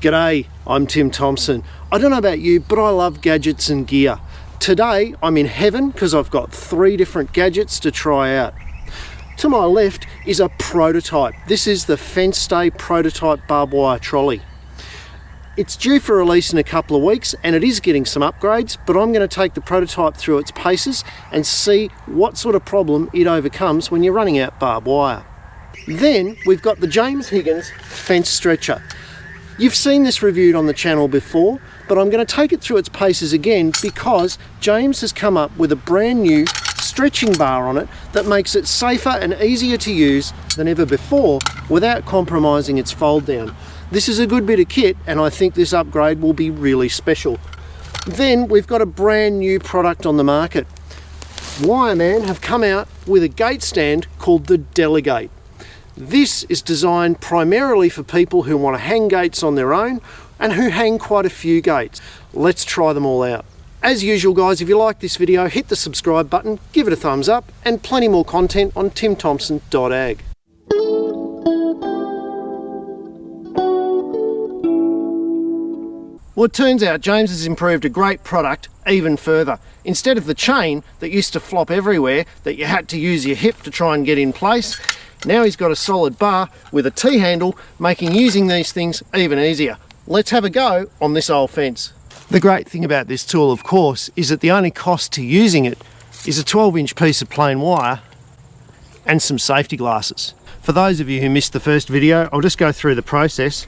G'day, I'm Tim Thompson. I don't know about you, but I love gadgets and gear. Today I'm in heaven because I've got 3 different gadgets to try out. To my left is a prototype. This is the Fencestay prototype barbed wire trolley. It's due for release in a couple of weeks and it is getting some upgrades, but I'm going to take the prototype through its paces and see what sort of problem it overcomes when you're running out barbed wire. Then we've got the James Higgins fence stretcher. You've seen this reviewed on the channel before, but I'm going to take it through its paces again because James has come up with a brand new stretching bar on it that makes it safer and easier to use than ever before without compromising its fold down. This is a good bit of kit and I think this upgrade will be really special. Then we've got a brand new product on the market. Wireman have come out with a gate stand called the Delegate. This is designed primarily for people who want to hang gates on their own and who hang quite a few gates. Let's try them all out. As usual guys, if you like this video, hit the subscribe button, give it a thumbs up, and plenty more content on timthompson.ag. Well, it turns out James has improved a great product even further. Instead of the chain that used to flop everywhere that you had to use your hip to try and get in place, now he's got a solid bar with a T-handle, making using these things even easier. Let's have a go on this old fence. The great thing about this tool, of course, is that the only cost to using it is a 12-inch piece of plain wire and some safety glasses. For those of you who missed the first video, I'll just go through the process.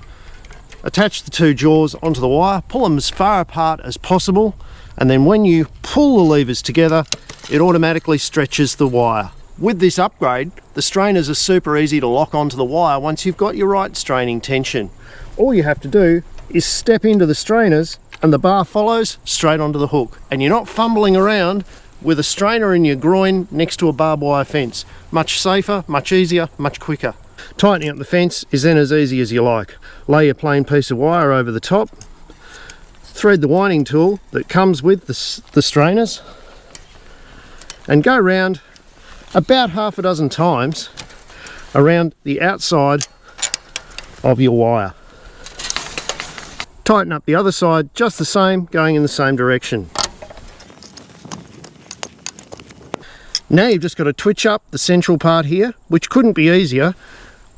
Attach the 2 jaws onto the wire, pull them as far apart as possible, and then when you pull the levers together, it automatically stretches the wire. With this upgrade, the strainers are super easy to lock onto the wire once you've got your right straining tension. All you have to do is step into the strainers and the bar follows straight onto the hook. And you're not fumbling around with a strainer in your groin next to a barbed wire fence. Much safer, much easier, much quicker. Tightening up the fence is then as easy as you like. Lay your plain piece of wire over the top, thread the winding tool that comes with the strainers, and go round about half a dozen times around the outside of your wire. Tighten up the other side just the same, going in the same direction. Now you've just got to twitch up the central part here, which couldn't be easier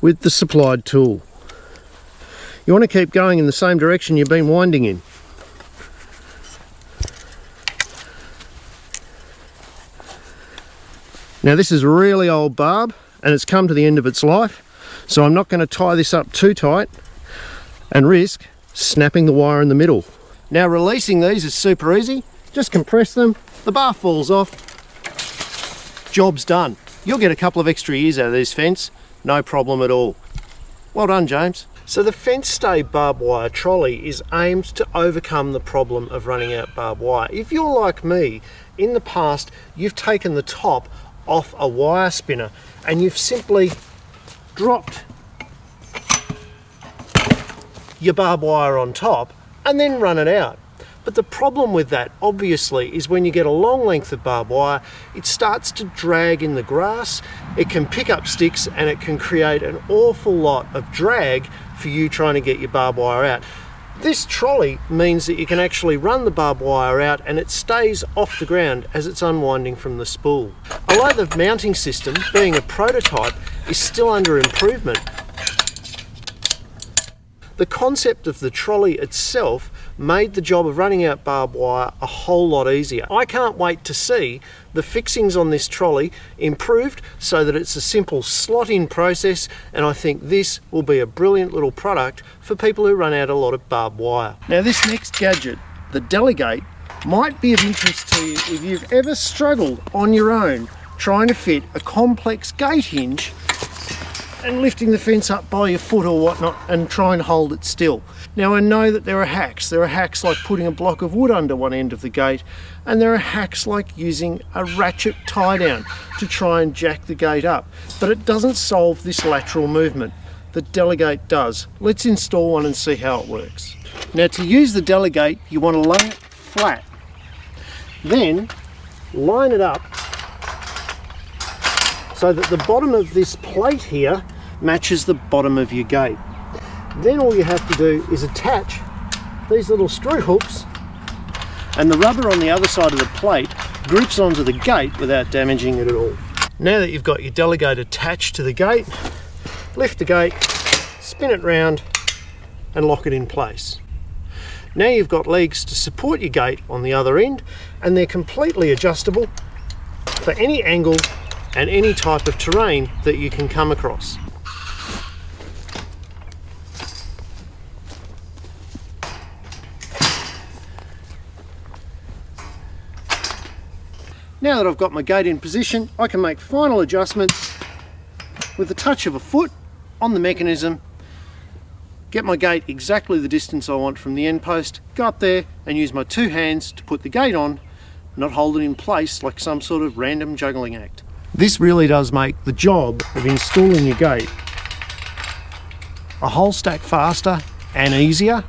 with the supplied tool. You want to keep going in the same direction you've been winding in. Now this is really old barb and it's come to the end of its life, so I'm not going to tie this up too tight and risk snapping the wire in the middle. Now releasing these is super easy. Just compress them, the bar falls off, job's done. You'll get a couple of extra years out of this fence, no problem at all. Well done, James. So the Fencestay barbed wire trolley is aimed to overcome the problem of running out barbed wire. If you're like me, in the past you've taken the top off a wire spinner and you've simply dropped your barbed wire on top and then run it out. But the problem with that obviously is when you get a long length of barbed wire, it starts to drag in the grass, it can pick up sticks and it can create an awful lot of drag for you trying to get your barbed wire out. This trolley means that you can actually run the barbed wire out and it stays off the ground as it's unwinding from the spool. Although the mounting system, being a prototype, is still under improvement, the concept of the trolley itself made the job of running out barbed wire a whole lot easier. I can't wait to see the fixings on this trolley improved so that it's a simple slot-in process, and I think this will be a brilliant little product for people who run out a lot of barbed wire. Now this next gadget, the Delegate, might be of interest to you if you've ever struggled on your own trying to fit a complex gate hinge and lifting the fence up by your foot or whatnot and try and hold it still. Now I know that there are hacks. There are hacks like putting a block of wood under one end of the gate, and there are hacks like using a ratchet tie down to try and jack the gate up. But it doesn't solve this lateral movement. The Delegate does. Let's install one and see how it works. Now to use the Delegate, you want to lay it flat. Then line it up so that the bottom of this plate here matches the bottom of your gate. Then all you have to do is attach these little screw hooks, and the rubber on the other side of the plate grips onto the gate without damaging it at all. Now that you've got your delegate attached to the gate, lift the gate, spin it round and lock it in place. Now you've got legs to support your gate on the other end, and they're completely adjustable for any angle and any type of terrain that you can come across. Now that I've got my gate in position, I can make final adjustments with the touch of a foot on the mechanism, get my gate exactly the distance I want from the end post, go up there and use my two hands to put the gate on, not hold it in place like some sort of random juggling act. This really does make the job of installing your gate a whole stack faster and easier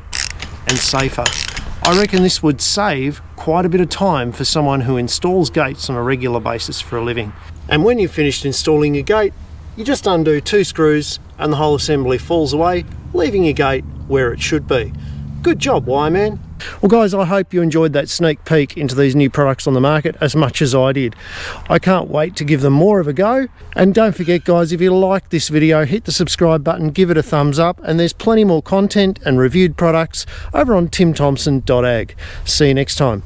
and safer. I reckon this would save quite a bit of time for someone who installs gates on a regular basis for a living. And when you've finished installing your gate, you just undo 2 screws and the whole assembly falls away, leaving your gate where it should be. Good job, Wireman. Well guys, I hope you enjoyed that sneak peek into these new products on the market as much as I did. I can't wait to give them more of a go. And don't forget guys, if you like this video, hit the subscribe button, give it a thumbs up, and there's plenty more content and reviewed products over on timthompson.ag. See you next time.